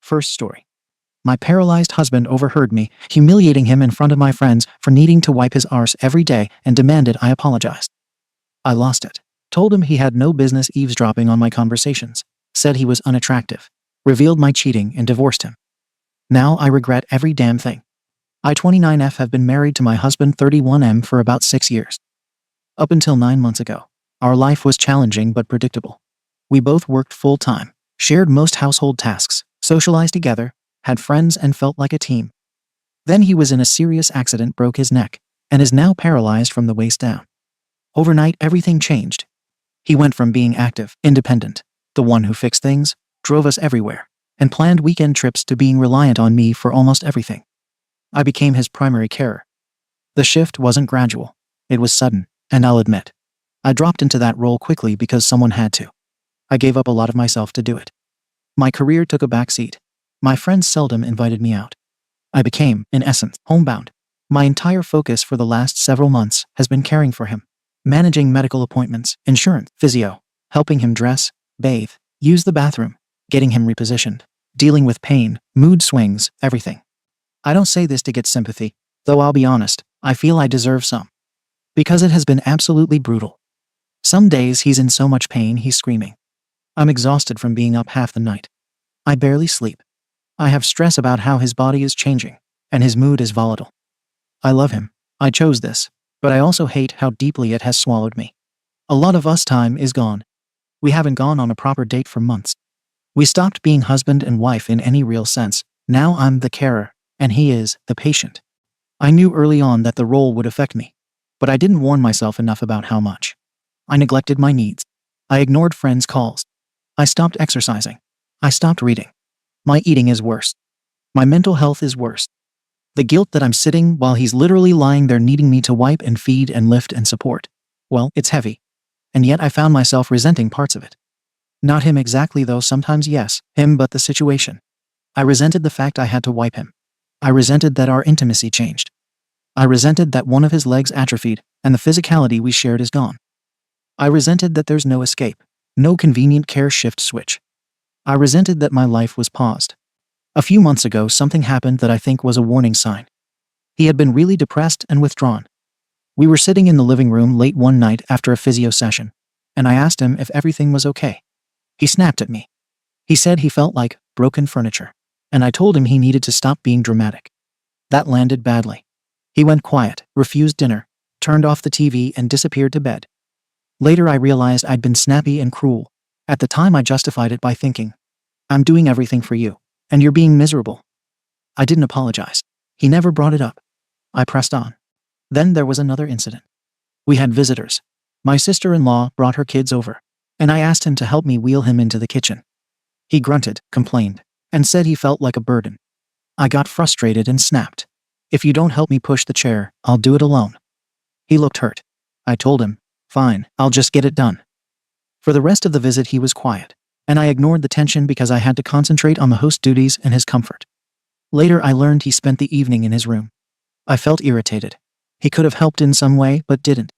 First story. My paralyzed husband overheard me humiliating him in front of my friends for needing to wipe his arse every day and demanded I apologize. I lost it. Told him he had no business eavesdropping on my conversations. Said he was unattractive. Revealed my cheating and divorced him. Now I regret every damn thing. I 29F have been married to my husband 31M for about 6 years. Up until 9 months ago, our life was challenging but predictable. We both worked full-time, shared most household tasks, socialized together, had friends and felt like a team. Then he was in a serious accident, broke his neck, and is now paralyzed from the waist down. Overnight, everything changed. He went from being active, independent, the one who fixed things, drove us everywhere, and planned weekend trips to being reliant on me for almost everything. I became his primary carer. The shift wasn't gradual. It was sudden, and I'll admit, I dropped into that role quickly because someone had to. I gave up a lot of myself to do it. My career took a back seat. My friends seldom invited me out. I became, in essence, homebound. My entire focus for the last several months has been caring for him, managing medical appointments, insurance, physio, helping him dress, bathe, use the bathroom, getting him repositioned, dealing with pain, mood swings, everything. I don't say this to get sympathy, though I'll be honest, I feel I deserve some. Because it has been absolutely brutal. Some days he's in so much pain he's screaming. I'm exhausted from being up half the night. I barely sleep. I have stress about how his body is changing, and his mood is volatile. I love him. I chose this, but I also hate how deeply it has swallowed me. A lot of us time is gone. We haven't gone on a proper date for months. We stopped being husband and wife in any real sense. Now I'm the carer, and he is the patient. I knew early on that the role would affect me, but I didn't warn myself enough about how much. I neglected my needs. I ignored friends' calls. I stopped exercising. I stopped reading. My eating is worse. My mental health is worse. The guilt that I'm sitting while he's literally lying there needing me to wipe and feed and lift and support. Well, it's heavy. And yet I found myself resenting parts of it. Not him exactly though, sometimes yes, him, but the situation. I resented the fact I had to wipe him. I resented that our intimacy changed. I resented that one of his legs atrophied and the physicality we shared is gone. I resented that there's no escape, no convenient care shift switch. I resented that my life was paused. A few months ago, something happened that I think was a warning sign. He had been really depressed and withdrawn. We were sitting in the living room late one night after a physio session, and I asked him if everything was okay. He snapped at me. He said he felt like broken furniture, and I told him he needed to stop being dramatic. That landed badly. He went quiet, refused dinner, turned off the TV, and disappeared to bed. Later I realized I'd been snappy and cruel. At the time I justified it by thinking, I'm doing everything for you, and you're being miserable. I didn't apologize. He never brought it up. I pressed on. Then there was another incident. We had visitors. My sister-in-law brought her kids over, and I asked him to help me wheel him into the kitchen. He grunted, complained, and said he felt like a burden. I got frustrated and snapped. If you don't help me push the chair, I'll do it alone. He looked hurt. I told him, fine, I'll just get it done. For the rest of the visit he was quiet, and I ignored the tension because I had to concentrate on the host duties and his comfort. Later I learned he spent the evening in his room. I felt irritated. He could have helped in some way but didn't.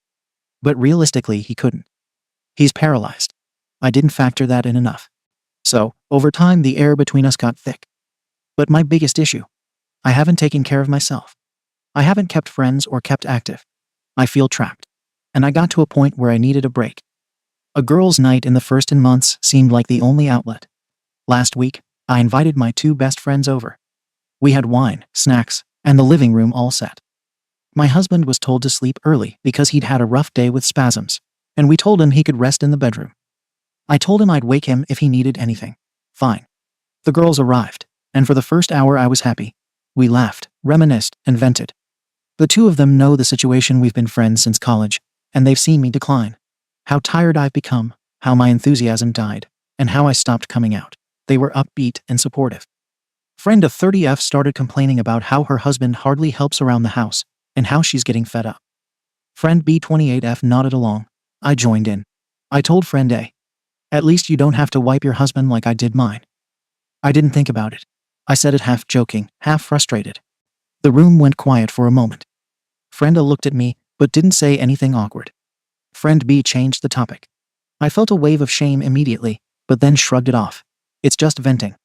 But realistically he couldn't. He's paralyzed. I didn't factor that in enough. So, over time the air between us got thick. But my biggest issue, I haven't taken care of myself. I haven't kept friends or kept active. I feel trapped. And I got to a point where I needed a break. A girls' night in the first in months seemed like the only outlet. Last week, I invited my 2 best friends over. We had wine, snacks, and the living room all set. My husband was told to sleep early because he'd had a rough day with spasms, and we told him he could rest in the bedroom. I told him I'd wake him if he needed anything. Fine. The girls arrived, and for the first hour I was happy. We laughed, reminisced, and vented. The 2 of them know the situation. We've been friends since college, and they've seen me decline. How tired I've become, how my enthusiasm died, and how I stopped coming out. They were upbeat and supportive. Friend of 30F started complaining about how her husband hardly helps around the house, and how she's getting fed up. Friend B28F nodded along. I joined in. I told friend A, at least you don't have to wipe your husband like I did mine. I didn't think about it. I said it half joking, half frustrated. The room went quiet for a moment. Friend A looked at me, but didn't say anything awkward. Friend B changed the topic. I felt a wave of shame immediately, but then shrugged it off. It's just venting.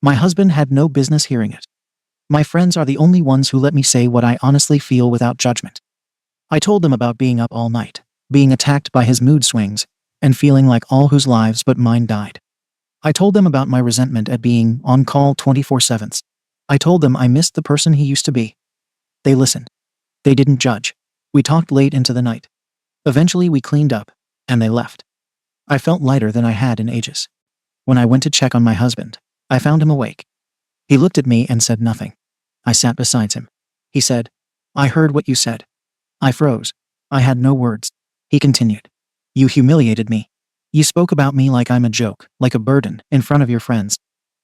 My husband had no business hearing it. My friends are the only ones who let me say what I honestly feel without judgment. I told them about being up all night, being attacked by his mood swings, and feeling like all whose lives but mine died. I told them about my resentment at being on call 24/7. I told them I missed the person he used to be. They listened. They didn't judge. We talked late into the night. Eventually we cleaned up, and they left. I felt lighter than I had in ages. When I went to check on my husband, I found him awake. He looked at me and said nothing. I sat beside him. He said, "I heard what you said." I froze. I had no words. He continued, "You humiliated me. You spoke about me like I'm a joke, like a burden, in front of your friends.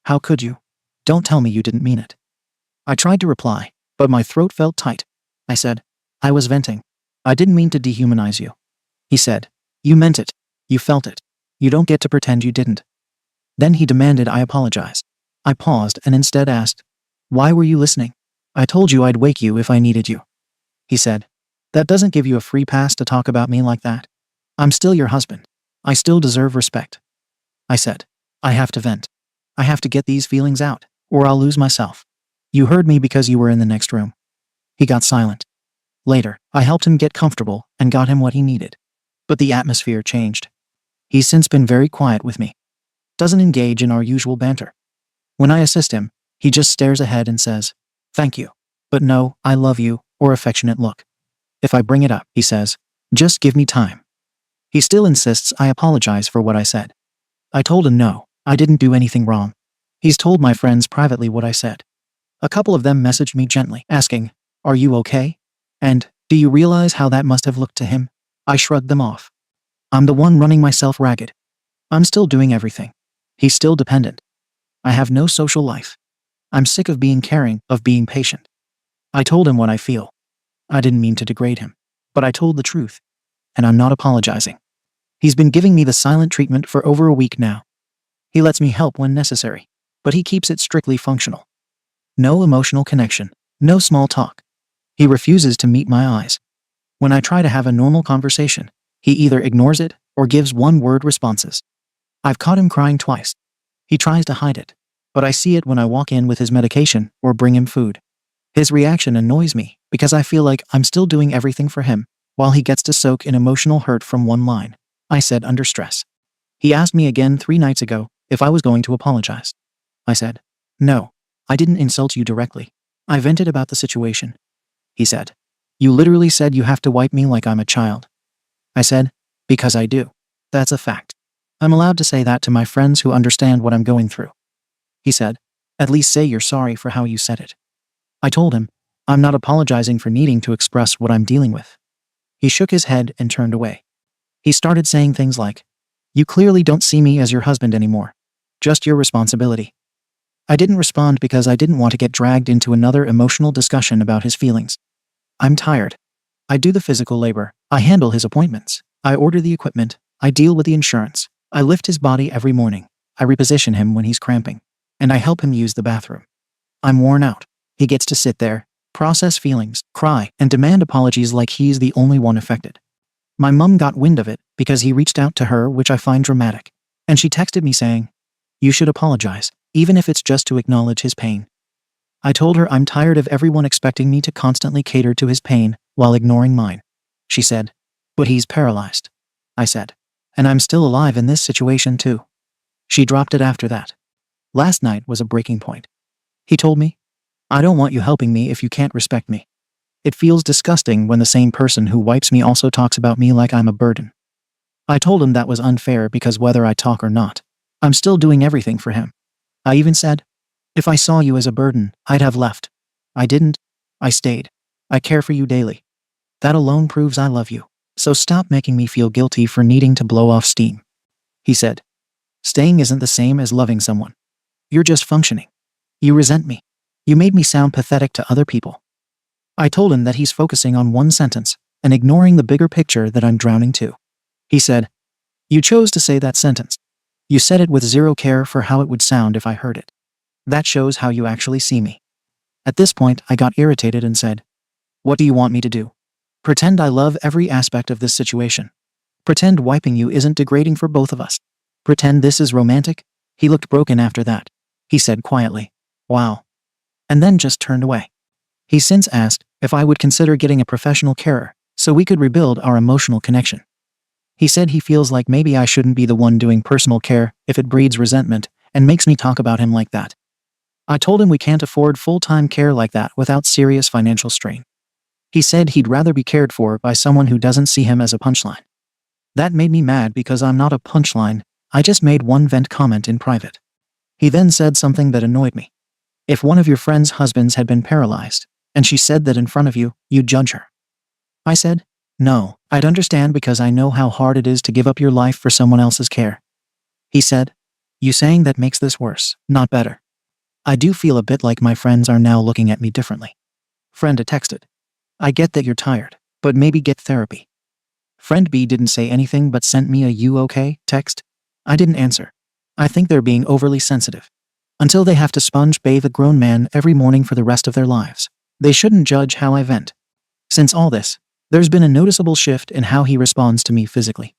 How could you? Don't tell me you didn't mean it." I tried to reply, but my throat felt tight. I said, "I was venting. I didn't mean to dehumanize you." He said, "You meant it. You felt it. You don't get to pretend you didn't." Then he demanded I apologize. I paused and instead asked, "Why were you listening? I told you I'd wake you if I needed you." He said, "That doesn't give you a free pass to talk about me like that. I'm still your husband. I still deserve respect." I said, "I have to vent. I have to get these feelings out, or I'll lose myself. You heard me because you were in the next room." He got silent. Later, I helped him get comfortable and got him what he needed. But the atmosphere changed. He's since been very quiet with me. Doesn't engage in our usual banter. When I assist him, he just stares ahead and says, "Thank you. But no, I love you," or affectionate look. If I bring it up, he says, "Just give me time." He still insists I apologize for what I said. I told him no, I didn't do anything wrong. He's told my friends privately what I said. A couple of them messaged me gently, asking, "Are you okay? And, do you realize how that must have looked to him?" I shrugged them off. I'm the one running myself ragged. I'm still doing everything. He's still dependent. I have no social life. I'm sick of being caring, of being patient. I told him what I feel. I didn't mean to degrade him, but I told the truth. And I'm not apologizing. He's been giving me the silent treatment for over a week now. He lets me help when necessary, but he keeps it strictly functional. No emotional connection, no small talk. He refuses to meet my eyes. When I try to have a normal conversation, he either ignores it or gives one-word responses. I've caught him crying twice. He tries to hide it, but I see it when I walk in with his medication or bring him food. His reaction annoys me because I feel like I'm still doing everything for him, while he gets to soak in emotional hurt from one line. I said under stress. He asked me again 3 nights ago if I was going to apologize. I said, "No, I didn't insult you directly. I vented about the situation." He said, "You literally said you have to wipe me like I'm a child." I said, "Because I do. That's a fact. I'm allowed to say that to my friends who understand what I'm going through." He said, "At least say you're sorry for how you said it." I told him, I'm not apologizing for needing to express what I'm dealing with. He shook his head and turned away. He started saying things like, "You clearly don't see me as your husband anymore. Just your responsibility." I didn't respond because I didn't want to get dragged into another emotional discussion about his feelings. I'm tired. I do the physical labor. I handle his appointments. I order the equipment. I deal with the insurance. I lift his body every morning. I reposition him when he's cramping. And I help him use the bathroom. I'm worn out. He gets to sit there, process feelings, cry, and demand apologies like he's the only one affected. My mum got wind of it because he reached out to her, which I find dramatic. And she texted me saying, "You should apologize, even if it's just to acknowledge his pain." I told her I'm tired of everyone expecting me to constantly cater to his pain while ignoring mine. She said, "But he's paralyzed." I said, "And I'm still alive in this situation too." She dropped it after that. Last night was a breaking point. He told me, "I don't want you helping me if you can't respect me. It feels disgusting when the same person who wipes me also talks about me like I'm a burden." I told him that was unfair because whether I talk or not, I'm still doing everything for him. I even said, "If I saw you as a burden, I'd have left." I didn't. I stayed. I care for you daily. That alone proves I love you. So stop making me feel guilty for needing to blow off steam. He said, "Staying isn't the same as loving someone. You're just functioning. You resent me. You made me sound pathetic to other people." I told him that he's focusing on one sentence and ignoring the bigger picture that I'm drowning too. He said, "You chose to say that sentence. You said it with zero care for how it would sound if I heard it. That shows how you actually see me." At this point, I got irritated and said, "What do you want me to do? Pretend I love every aspect of this situation? Pretend wiping you isn't degrading for both of us? Pretend this is romantic?" He looked broken after that. he said quietly. Wow. And then just turned away. He since asked if I would consider getting a professional carer so we could rebuild our emotional connection. He said he feels like maybe I shouldn't be the one doing personal care if it breeds resentment and makes me talk about him like that. I told him we can't afford full-time care like that without serious financial strain. He said he'd rather be cared for by someone who doesn't see him as a punchline. That made me mad because I'm not a punchline, I just made one vent comment in private. He then said something that annoyed me. If one of your friend's husbands had been paralyzed, and she said that in front of you, you'd judge her. I said, no, I'd understand because I know how hard it is to give up your life for someone else's care. He said, you saying that makes this worse, not better. I do feel a bit like my friends are now looking at me differently. Friend A texted, I get that you're tired, but maybe get therapy. Friend B didn't say anything but sent me a "you okay" text. I didn't answer. I think they're being overly sensitive. Until they have to sponge bathe a grown man every morning for the rest of their lives, they shouldn't judge how I vent. Since all this, there's been a noticeable shift in how he responds to me physically.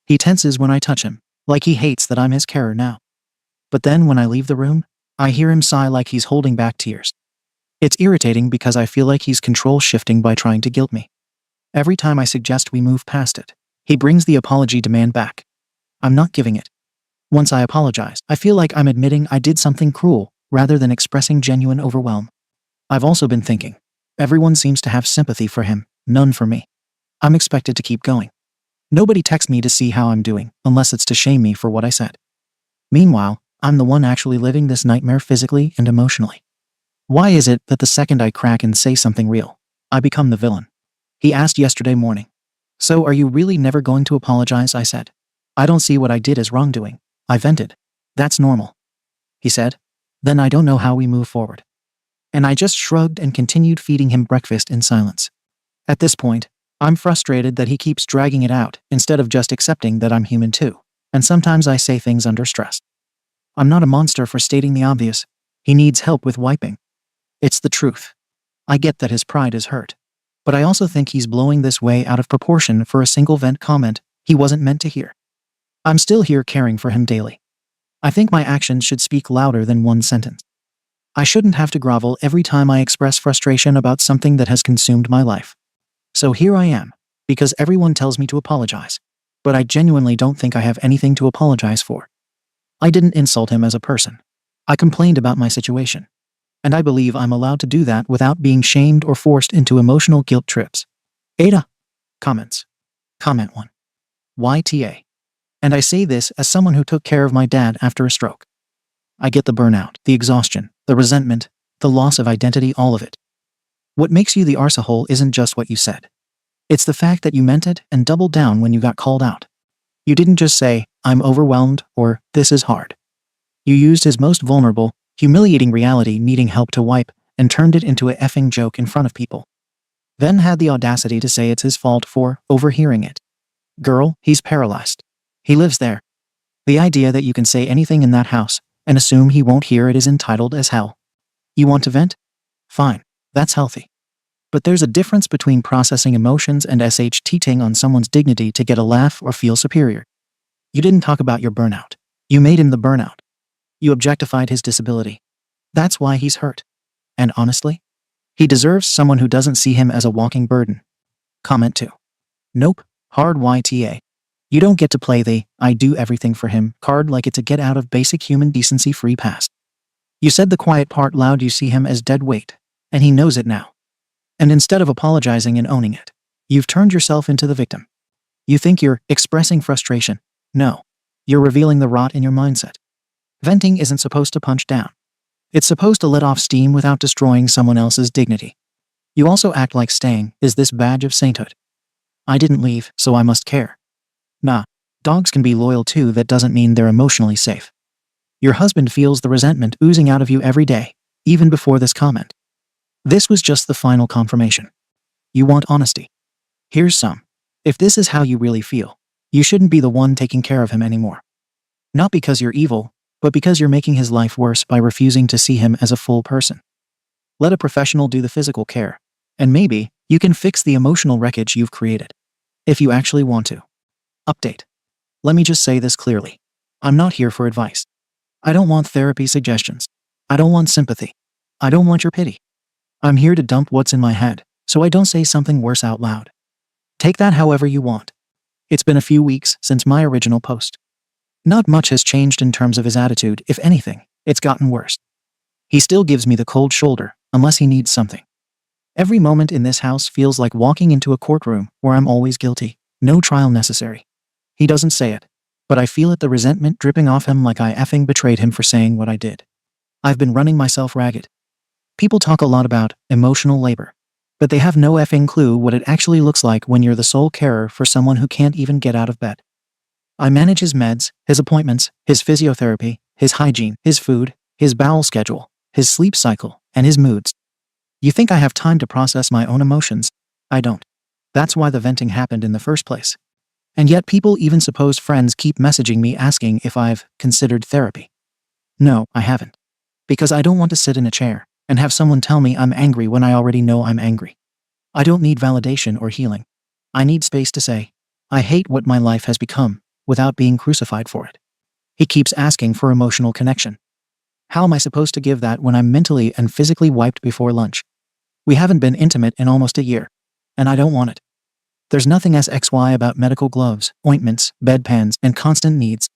He tenses when I touch him, like he hates that I'm his carer now. But then when I leave the room, I hear him sigh like he's holding back tears. It's irritating because I feel like he's control shifting by trying to guilt me. Every time I suggest we move past it, he brings the apology demand back. I'm not giving it. Once I apologize, I feel like I'm admitting I did something cruel, rather than expressing genuine overwhelm. I've also been thinking, everyone seems to have sympathy for him, none for me. I'm expected to keep going. Nobody texts me to see how I'm doing, unless it's to shame me for what I said. Meanwhile, I'm the one actually living this nightmare physically and emotionally. Why is it that the second I crack and say something real, I become the villain? He asked yesterday morning. So are you really never going to apologize? I said. I don't see what I did as wrongdoing. I vented. That's normal. He said. Then I don't know how we move forward. And I just shrugged and continued feeding him breakfast in silence. At this point, I'm frustrated that he keeps dragging it out instead of just accepting that I'm human too, and sometimes I say things under stress. I'm not a monster for stating the obvious. He needs help with wiping. It's the truth. I get that his pride is hurt. But I also think he's blowing this way out of proportion for a single vent comment he wasn't meant to hear. I'm still here caring for him daily. I think my actions should speak louder than one sentence. I shouldn't have to grovel every time I express frustration about something that has consumed my life. So here I am, because everyone tells me to apologize. But I genuinely don't think I have anything to apologize for. I didn't insult him as a person. I complained about my situation. And I believe I'm allowed to do that without being shamed or forced into emotional guilt trips. Ada. Comments. Comment 1. YTA. And I say this as someone who took care of my dad after a stroke. I get the burnout, the exhaustion, the resentment, the loss of identity, all of it. What makes you the arsehole isn't just what you said. It's the fact that you meant it and doubled down when you got called out. You didn't just say, I'm overwhelmed, or this is hard. You used his most vulnerable, humiliating reality needing help to wipe and turned it into a effing joke in front of people. Then had the audacity to say it's his fault for overhearing it. Girl, he's paralyzed. He lives there. The idea that you can say anything in that house and assume he won't hear it is entitled as hell. You want to vent? Fine, that's healthy. But there's a difference between processing emotions and SHTing on someone's dignity to get a laugh or feel superior. You didn't talk about your burnout. You made him the burnout. You objectified his disability. That's why he's hurt. And honestly, he deserves someone who doesn't see him as a walking burden. Comment 2. Nope, hard YTA. You don't get to play the I do everything for him card like it's a get out of basic human decency free pass. You said the quiet part loud, you see him as dead weight, and he knows it now. And instead of apologizing and owning it, you've turned yourself into the victim. You think you're expressing frustration. No, you're revealing the rot in your mindset. Venting isn't supposed to punch down. It's supposed to let off steam without destroying someone else's dignity. You also act like staying is this badge of sainthood. I didn't leave, so I must care. Nah, dogs can be loyal too. That doesn't mean they're emotionally safe. Your husband feels the resentment oozing out of you every day, even before this comment. This was just the final confirmation. You want honesty. Here's some. If this is how you really feel, you shouldn't be the one taking care of him anymore. Not because you're evil, but because you're making his life worse by refusing to see him as a full person. Let a professional do the physical care, and maybe you can fix the emotional wreckage you've created. If you actually want to. Update. Let me just say this clearly. I'm not here for advice. I don't want therapy suggestions. I don't want sympathy. I don't want your pity. I'm here to dump what's in my head, so I don't say something worse out loud. Take that however you want. It's been a few weeks since my original post. Not much has changed in terms of his attitude. If anything, it's gotten worse. He still gives me the cold shoulder, unless he needs something. Every moment in this house feels like walking into a courtroom where I'm always guilty. No trial necessary. He doesn't say it, but I feel it, the resentment dripping off him, like I effing betrayed him for saying what I did. I've been running myself ragged. People talk a lot about emotional labor, but they have no effing clue what it actually looks like when you're the sole carer for someone who can't even get out of bed. I manage his meds, his appointments, his physiotherapy, his hygiene, his food, his bowel schedule, his sleep cycle, and his moods. You think I have time to process my own emotions? I don't. That's why the venting happened in the first place. And yet people, even supposed friends, keep messaging me asking if I've considered therapy. No, I haven't. Because I don't want to sit in a chair and have someone tell me I'm angry when I already know I'm angry. I don't need validation or healing. I need space to say, I hate what my life has become, without being crucified for it. He keeps asking for emotional connection. How am I supposed to give that when I'm mentally and physically wiped before lunch? We haven't been intimate in almost a year, and I don't want it. There's nothing SXY about medical gloves, ointments, bedpans, and constant needs.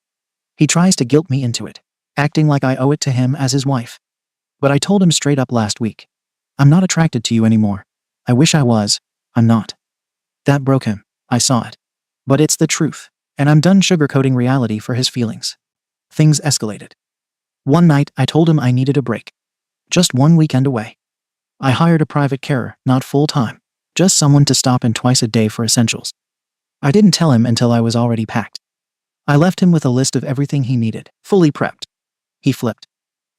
He tries to guilt me into it, acting like I owe it to him as his wife. But I told him straight up last week, I'm not attracted to you anymore. I wish I was. I'm not. That broke him. I saw it. But it's the truth, and I'm done sugarcoating reality for his feelings. Things escalated. One night, I told him I needed a break. Just one weekend away. I hired a private carer, not full-time, just someone to stop in twice a day for essentials. I didn't tell him until I was already packed. I left him with a list of everything he needed, fully prepped. He flipped.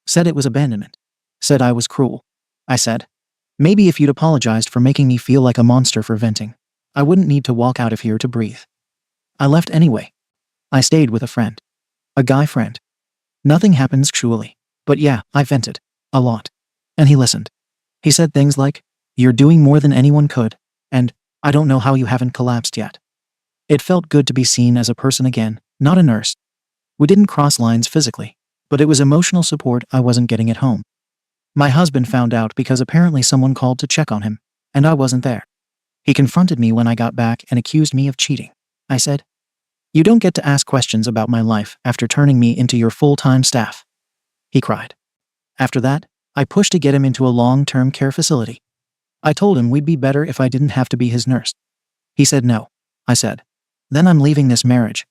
Said it was abandonment. Said I was cruel. I said, maybe if you'd apologized for making me feel like a monster for venting, I wouldn't need to walk out of here to breathe. I left anyway. I stayed with a friend. A guy friend. Nothing happens cruelly. But yeah, I vented. A lot. And he listened. He said things like, you're doing more than anyone could, and I don't know how you haven't collapsed yet. It felt good to be seen as a person again, not a nurse. We didn't cross lines physically, but it was emotional support I wasn't getting at home. My husband found out because apparently someone called to check on him, and I wasn't there. He confronted me when I got back and accused me of cheating. I said, you don't get to ask questions about my life after turning me into your full-time staff. He cried. After that, I pushed to get him into a long-term care facility. I told him we'd be better if I didn't have to be his nurse. He said no. I said, then I'm leaving this marriage.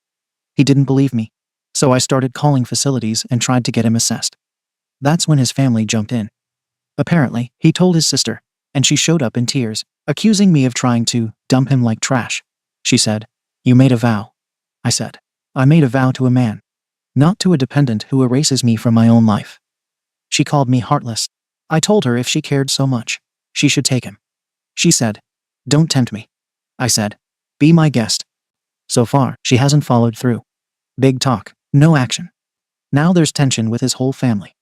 He didn't believe me, so I started calling facilities and tried to get him assessed. That's when his family jumped in. Apparently, he told his sister, and she showed up in tears, accusing me of trying to dump him like trash. She said, you made a vow. I said, I made a vow to a man, not to a dependent who erases me from my own life. She called me heartless. I told her if she cared so much, she should take him. She said, don't tempt me. I said, be my guest. So far, she hasn't followed through. Big talk, no action. Now there's tension with his whole family.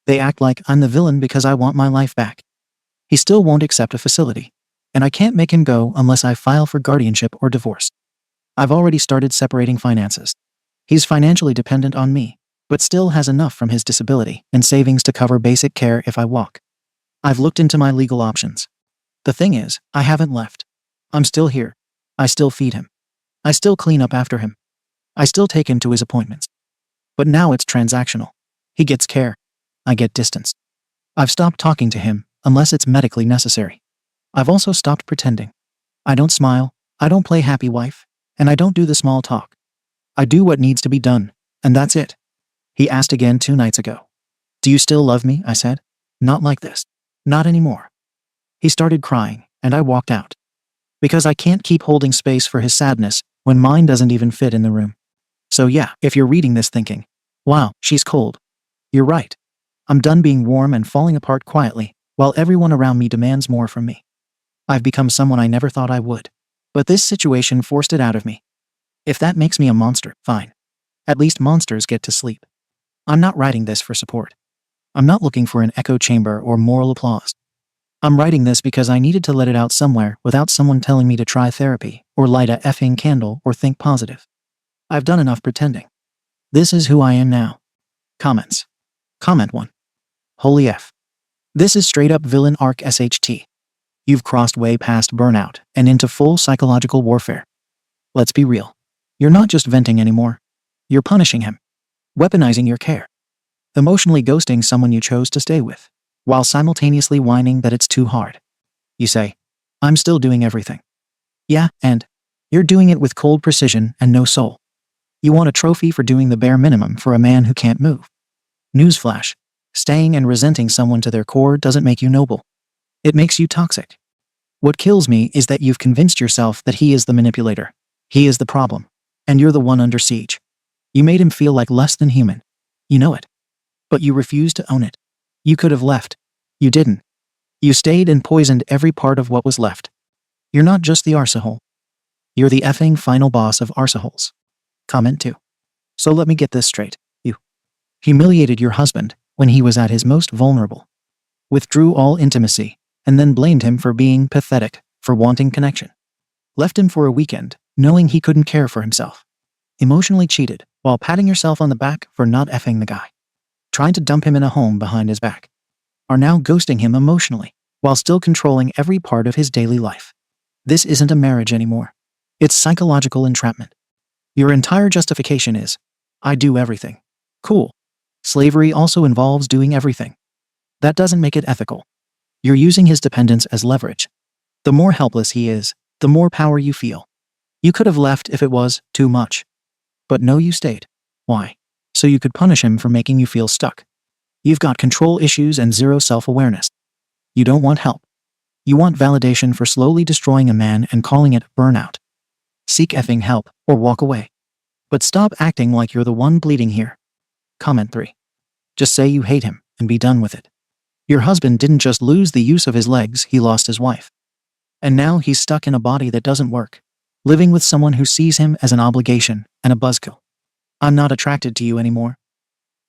They act like I'm the villain because I want my life back. He still won't accept a facility, and I can't make him go unless I file for guardianship or divorce. I've already started separating finances. He's financially dependent on me, but still has enough from his disability and savings to cover basic care if I walk. I've looked into my legal options. The thing is, I haven't left. I'm still here. I still feed him. I still clean up after him. I still take him to his appointments. But now it's transactional. He gets care. I get distance. I've stopped talking to him unless it's medically necessary. I've also stopped pretending. I don't smile, I don't play happy wife, and I don't do the small talk. I do what needs to be done, and that's it. He asked again 2 nights ago. Do you still love me? I said. Not like this. Not anymore. He started crying, and I walked out. Because I can't keep holding space for his sadness when mine doesn't even fit in the room. So yeah, if you're reading this thinking, wow, she's cold. You're right. I'm done being warm and falling apart quietly, while everyone around me demands more from me. I've become someone I never thought I would. But this situation forced it out of me. If that makes me a monster, fine. At least monsters get to sleep. I'm not writing this for support. I'm not looking for an echo chamber or moral applause. I'm writing this because I needed to let it out somewhere without someone telling me to try therapy, or light a effing candle, or think positive. I've done enough pretending. This is who I am now. Comments. Comment 1. Holy F. This is straight up villain arc SHT. You've crossed way past burnout and into full psychological warfare. Let's be real. You're not just venting anymore. You're punishing him. Weaponizing your care. Emotionally ghosting someone you chose to stay with, while simultaneously whining that it's too hard. You say, I'm still doing everything. Yeah, and you're doing it with cold precision and no soul. You want a trophy for doing the bare minimum for a man who can't move. Newsflash. Staying and resenting someone to their core doesn't make you noble. It makes you toxic. What kills me is that you've convinced yourself that he is the manipulator. He is the problem. And you're the one under siege. You made him feel like less than human. You know it. But you refuse to own it. You could have left. You didn't. You stayed and poisoned every part of what was left. You're not just the arsehole. You're the effing final boss of arseholes. Comment 2. So let me get this straight. You humiliated your husband when he was at his most vulnerable. Withdrew all intimacy, and then blamed him for being pathetic, for wanting connection. Left him for a weekend, knowing he couldn't care for himself. Emotionally cheated, while patting yourself on the back for not effing the guy. Trying to dump him in a home behind his back. Are now ghosting him emotionally, while still controlling every part of his daily life. This isn't a marriage anymore. It's psychological entrapment. Your entire justification is, I do everything. Cool. Slavery also involves doing everything. That doesn't make it ethical. You're using his dependence as leverage. The more helpless he is, the more power you feel. You could have left if it was too much. But no, you stayed. Why? So you could punish him for making you feel stuck. You've got control issues and zero self-awareness. You don't want help. You want validation for slowly destroying a man and calling it burnout. Seek effing help or walk away. But stop acting like you're the one bleeding here. Comment 3. Just say you hate him and be done with it. Your husband didn't just lose the use of his legs, he lost his wife. And now he's stuck in a body that doesn't work, living with someone who sees him as an obligation and a buzzkill. I'm not attracted to you anymore.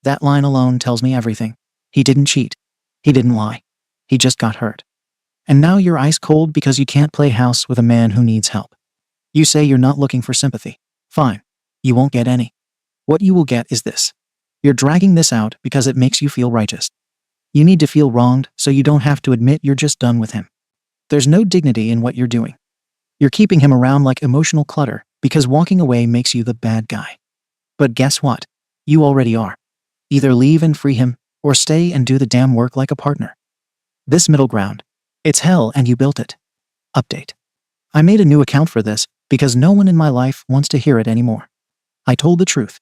That line alone tells me everything. He didn't cheat. He didn't lie. He just got hurt. And now you're ice cold because you can't play house with a man who needs help. You say you're not looking for sympathy. Fine. You won't get any. What you will get is this. You're dragging this out because it makes you feel righteous. You need to feel wronged so you don't have to admit you're just done with him. There's no dignity in what you're doing. You're keeping him around like emotional clutter because walking away makes you the bad guy. But guess what? You already are. Either leave and free him, or stay and do the damn work like a partner. This middle ground. It's hell and you built it. Update. I made a new account for this because no one in my life wants to hear it anymore. I told the truth.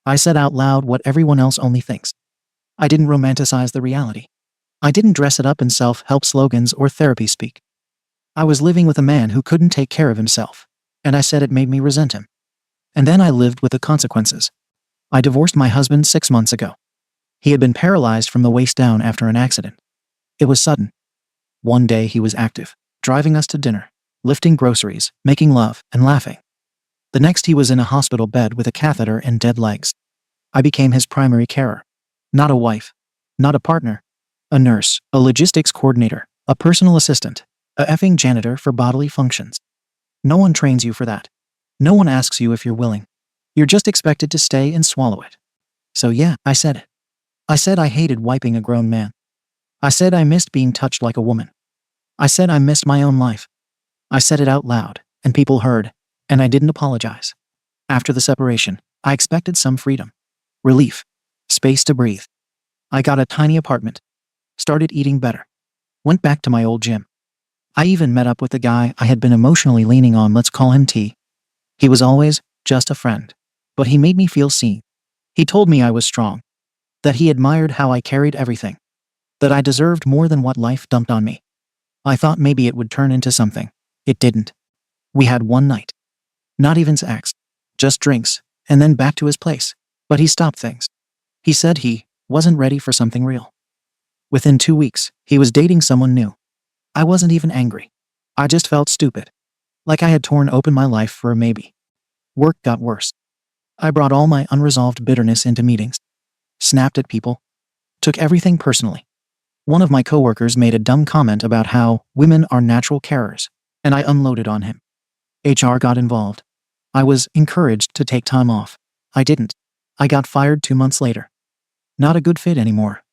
I said out loud what everyone else only thinks. I didn't romanticize the reality. I didn't dress it up in self-help slogans or therapy speak. I was living with a man who couldn't take care of himself, and I said it made me resent him. And then I lived with the consequences. I divorced my husband 6 months ago. He had been paralyzed from the waist down after an accident. It was sudden. One day he was active, driving us to dinner, lifting groceries, making love, and laughing. The next he was in a hospital bed with a catheter and dead legs. I became his primary carer. Not a wife. Not a partner. A nurse, a logistics coordinator, a personal assistant, a effing janitor for bodily functions. No one trains you for that. No one asks you if you're willing. You're just expected to stay and swallow it. So yeah, I said it. I said I hated wiping a grown man. I said I missed being touched like a woman. I said I missed my own life. I said it out loud, and people heard, and I didn't apologize. After the separation, I expected some freedom. Relief. Space to breathe. I got a tiny apartment. Started eating better. Went back to my old gym. I even met up with the guy I had been emotionally leaning on, let's call him T. He was always just a friend. But he made me feel seen. He told me I was strong. That he admired how I carried everything. That I deserved more than what life dumped on me. I thought maybe it would turn into something. It didn't. We had one night. Not even sex. Just drinks, and then back to his place. But he stopped things. He said he wasn't ready for something real. Within 2 weeks, he was dating someone new. I wasn't even angry. I just felt stupid. Like I had torn open my life for a maybe. Work got worse. I brought all my unresolved bitterness into meetings. Snapped at people. Took everything personally. One of my coworkers made a dumb comment about how women are natural carers, and I unloaded on him. HR got involved. I was encouraged to take time off. I didn't. I got fired 2 months later. Not a good fit anymore.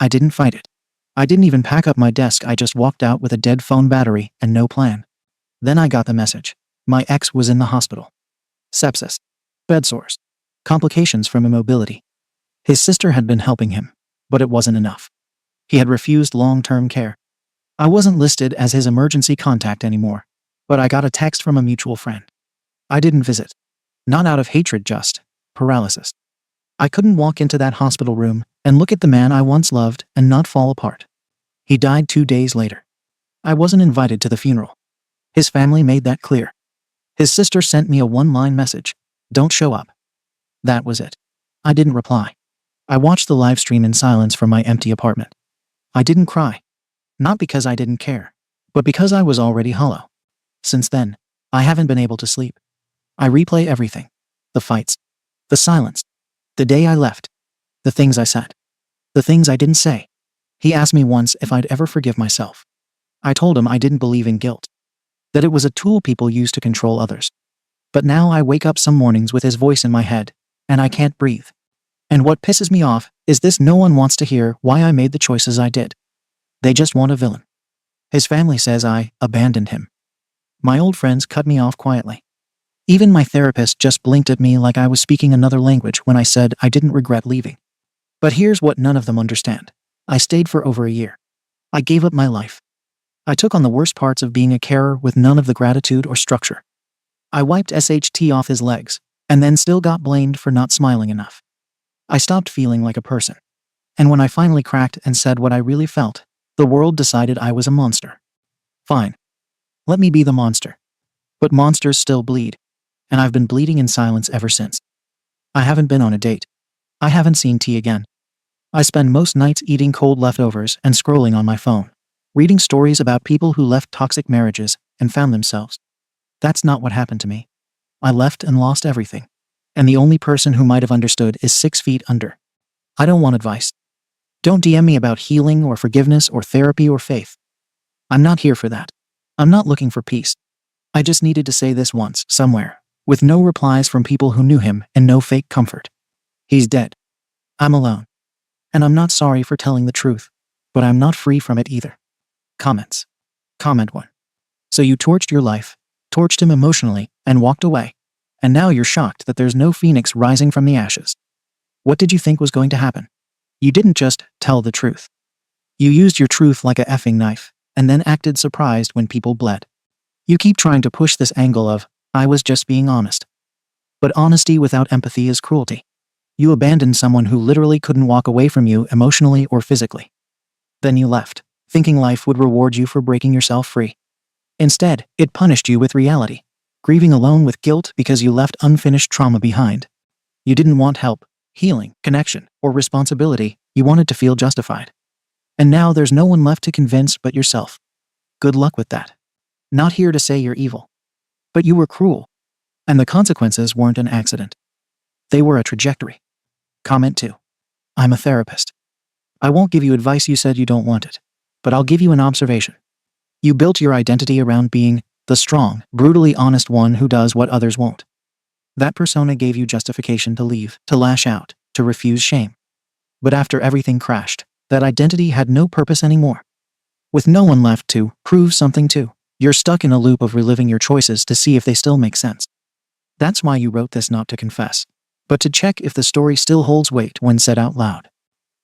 I didn't fight it. I didn't even pack up my desk, I just walked out with a dead phone battery and no plan. Then I got the message. My ex was in the hospital. Sepsis. Bed sores. Complications from immobility. His sister had been helping him, but it wasn't enough. He had refused long-term care. I wasn't listed as his emergency contact anymore, but I got a text from a mutual friend. I didn't visit. Not out of hatred, just paralysis. I couldn't walk into that hospital room and look at the man I once loved and not fall apart. He died 2 days later. I wasn't invited to the funeral. His family made that clear. His sister sent me a one-line message. Don't show up. That was it. I didn't reply. I watched the live stream in silence from my empty apartment. I didn't cry. Not because I didn't care, but because I was already hollow. Since then, I haven't been able to sleep. I replay everything. The fights. The silence. The day I left. The things I said. The things I didn't say. He asked me once if I'd ever forgive myself. I told him I didn't believe in guilt. That it was a tool people use to control others. But now I wake up some mornings with his voice in my head, and I can't breathe. And what pisses me off is this: no one wants to hear why I made the choices I did. They just want a villain. His family says I abandoned him. My old friends cut me off quietly. Even my therapist just blinked at me like I was speaking another language when I said I didn't regret leaving. But here's what none of them understand. I stayed for over a year. I gave up my life. I took on the worst parts of being a carer with none of the gratitude or structure. I wiped SHT off his legs, and then still got blamed for not smiling enough. I stopped feeling like a person. And when I finally cracked and said what I really felt, the world decided I was a monster. Fine. Let me be the monster. But monsters still bleed. And I've been bleeding in silence ever since. I haven't been on a date. I haven't seen tea again. I spend most nights eating cold leftovers and scrolling on my phone, reading stories about people who left toxic marriages and found themselves. That's not what happened to me. I left and lost everything. And the only person who might have understood is 6 feet under. I don't want advice. Don't DM me about healing or forgiveness or therapy or faith. I'm not here for that. I'm not looking for peace. I just needed to say this once, somewhere, with no replies from people who knew him and no fake comfort. He's dead. I'm alone. And I'm not sorry for telling the truth, but I'm not free from it either. Comments. Comment 1. So you torched your life, torched him emotionally, and walked away. And now you're shocked that there's no phoenix rising from the ashes. What did you think was going to happen? You didn't just tell the truth. You used your truth like a effing knife, and then acted surprised when people bled. You keep trying to push this angle of, I was just being honest. But honesty without empathy is cruelty. You abandoned someone who literally couldn't walk away from you emotionally or physically. Then you left, thinking life would reward you for breaking yourself free. Instead, it punished you with reality, grieving alone with guilt because you left unfinished trauma behind. You didn't want help, healing, connection, or responsibility. You wanted to feel justified. And now there's no one left to convince but yourself. Good luck with that. Not here to say you're evil. But you were cruel. And the consequences weren't an accident. They were a trajectory. Comment 2. I'm a therapist. I won't give you advice, you said you don't want it. But I'll give you an observation. You built your identity around being the strong, brutally honest one who does what others won't. That persona gave you justification to leave, to lash out, to refuse shame. But after everything crashed, that identity had no purpose anymore. With no one left to prove something to, you're stuck in a loop of reliving your choices to see if they still make sense. That's why you wrote this, not to confess, but to check if the story still holds weight when said out loud.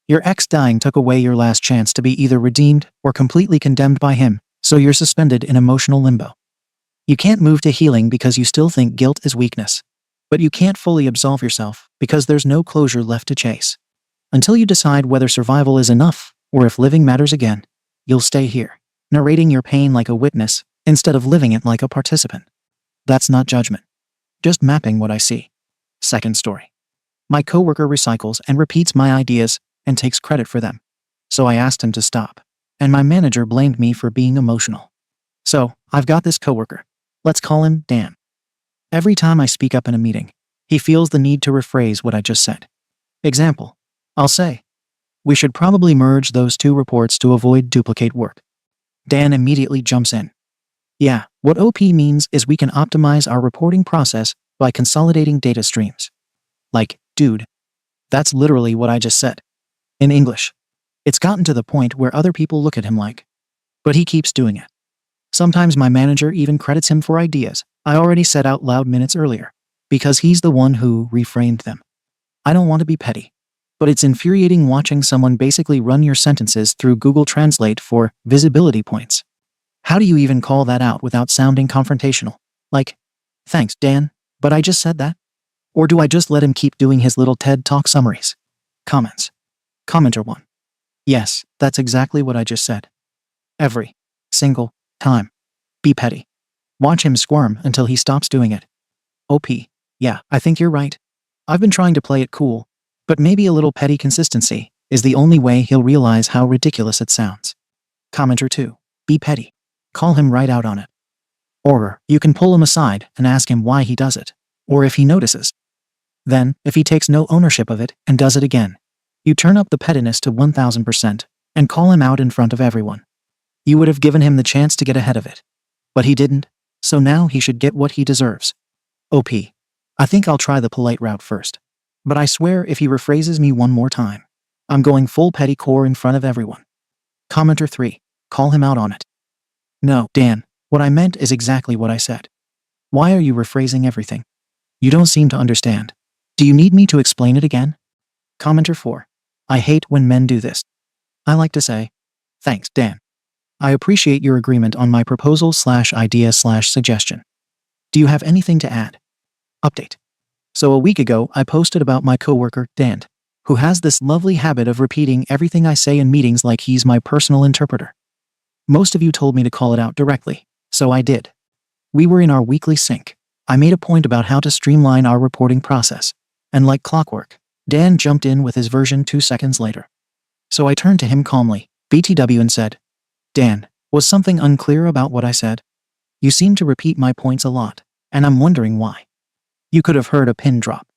Your ex dying took away your last chance to be either redeemed or completely condemned by him, so you're suspended in emotional limbo. You can't move to healing because you still think guilt is weakness. But you can't fully absolve yourself because there's no closure left to chase. Until you decide whether survival is enough or if living matters again, you'll stay here, narrating your pain like a witness instead of living it like a participant. That's not judgment. Just mapping what I see. Second story. My coworker recycles and repeats my ideas and takes credit for them. So I asked him to stop, and my manager blamed me for being emotional. So, I've got this coworker. Let's call him Dan. Every time I speak up in a meeting, he feels the need to rephrase what I just said. Example. I'll say, we should probably merge those 2 reports to avoid duplicate work. Dan immediately jumps in. Yeah, what OP means is we can optimize our reporting process by consolidating data streams. Like, dude, that's literally what I just said. In English. It's gotten to the point where other people look at him like, but he keeps doing it. Sometimes my manager even credits him for ideas I already said out loud minutes earlier, because he's the one who reframed them. I don't want to be petty, but it's infuriating watching someone basically run your sentences through Google Translate for visibility points. How do you even call that out without sounding confrontational? Like, thanks, Dan, but I just said that? Or do I just let him keep doing his little TED Talk summaries? Comments. Commenter 1. Yes, that's exactly what I just said. Every single time. Be petty. Watch him squirm until he stops doing it. OP. Yeah, I think you're right. I've been trying to play it cool, but maybe a little petty consistency is the only way he'll realize how ridiculous it sounds. Commenter 2. Be petty. Call him right out on it. Or you can pull him aside and ask him why he does it, or if he notices. Then, if he takes no ownership of it and does it again, you turn up the pettiness to 1000% and call him out in front of everyone. You would have given him the chance to get ahead of it. But he didn't, so now he should get what he deserves. OP. I think I'll try the polite route first. But I swear if he rephrases me one more time, I'm going full petty core in front of everyone. Commenter 3. Call him out on it. No, Dan, what I meant is exactly what I said. Why are you rephrasing everything? You don't seem to understand. Do you need me to explain it again? Commenter 4. I hate when men do this. I like to say, thanks, Dan. I appreciate your agreement on my proposal/idea/suggestion. Do you have anything to add? Update. So a week ago, I posted about my coworker, Dan, who has this lovely habit of repeating everything I say in meetings like he's my personal interpreter. Most of you told me to call it out directly, so I did. We were in our weekly sync. I made a point about how to streamline our reporting process, and like clockwork, Dan jumped in with his version 2 seconds later. So I turned to him calmly, BTW, and said, Dan, was something unclear about what I said? You seem to repeat my points a lot, and I'm wondering why. You could have heard a pin drop.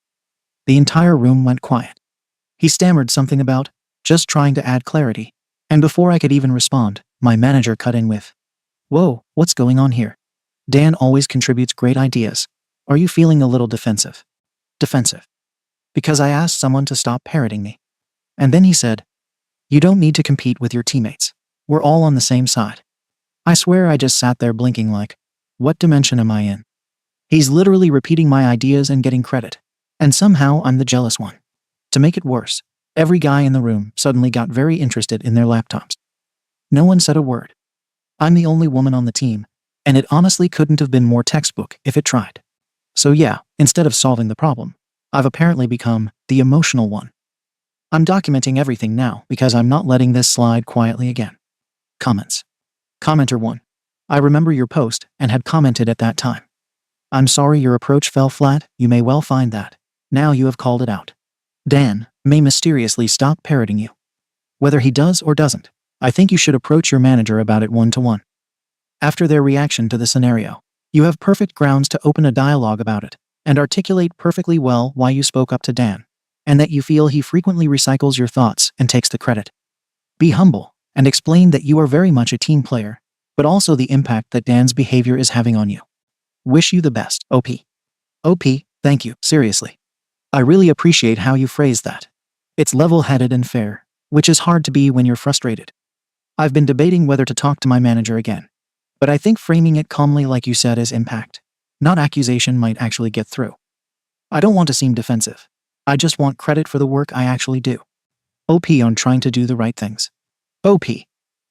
The entire room went quiet. He stammered something about just trying to add clarity, and before I could even respond, my manager cut in with, Whoa, what's going on here? Dan always contributes great ideas. Are you feeling a little defensive? Defensive. Because I asked someone to stop parroting me. And then he said, You don't need to compete with your teammates. We're all on the same side. I swear I just sat there blinking like, what dimension am I in? He's literally repeating my ideas and getting credit. And somehow I'm the jealous one. To make it worse, every guy in the room suddenly got very interested in their laptops. No one said a word. I'm the only woman on the team, and it honestly couldn't have been more textbook if it tried. So yeah, instead of solving the problem, I've apparently become the emotional one. I'm documenting everything now because I'm not letting this slide quietly again. Comments. Commenter 1. I remember your post and had commented at that time. I'm sorry your approach fell flat, you may well find that. Now you have called it out. Dan may mysteriously stop parroting you. Whether he does or doesn't, I think you should approach your manager about it one-to-one. After their reaction to the scenario, you have perfect grounds to open a dialogue about it and articulate perfectly well why you spoke up to Dan, and that you feel he frequently recycles your thoughts and takes the credit. Be humble and explain that you are very much a team player, but also the impact that Dan's behavior is having on you. Wish you the best, OP. OP, thank you, seriously. I really appreciate how you phrased that. It's level-headed and fair, which is hard to be when you're frustrated. I've been debating whether to talk to my manager again, but I think framing it calmly like you said is impact, not accusation, might actually get through. I don't want to seem defensive. I just want credit for the work I actually do. OP on trying to do the right things. OP.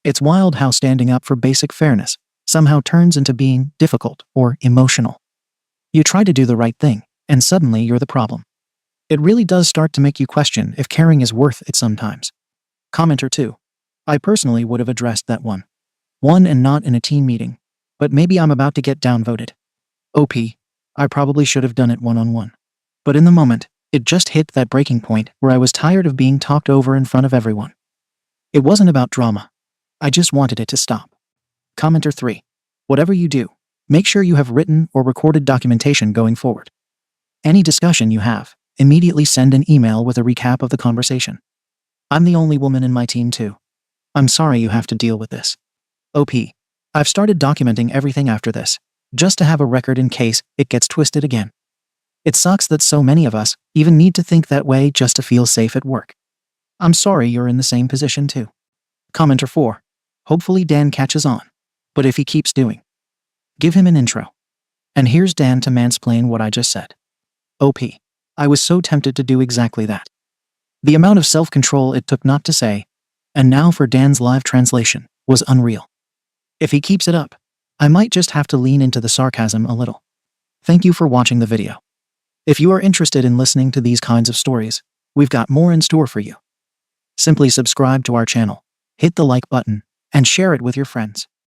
It's wild how standing up for basic fairness somehow turns into being difficult or emotional. You try to do the right thing, and suddenly you're the problem. It really does start to make you question if caring is worth it sometimes. Commenter 2. I personally would have addressed that one and not in a team meeting, but maybe I'm about to get downvoted. OP. I probably should have done it one-on-one. But in the moment, it just hit that breaking point where I was tired of being talked over in front of everyone. It wasn't about drama. I just wanted it to stop. Commenter 3. Whatever you do, make sure you have written or recorded documentation going forward. Any discussion you have, immediately send an email with a recap of the conversation. I'm the only woman in my team too. I'm sorry you have to deal with this. OP. I've started documenting everything after this, just to have a record in case it gets twisted again. It sucks that so many of us even need to think that way just to feel safe at work. I'm sorry you're in the same position too. Commenter 4. Hopefully Dan catches on. But if he keeps doing, give him an intro. And here's Dan to mansplain what I just said. OP. I was so tempted to do exactly that. The amount of self-control it took not to say, and now for Dan's live translation, was unreal. If he keeps it up, I might just have to lean into the sarcasm a little. Thank you for watching the video. If you are interested in listening to these kinds of stories, we've got more in store for you. Simply subscribe to our channel, hit the like button, and share it with your friends.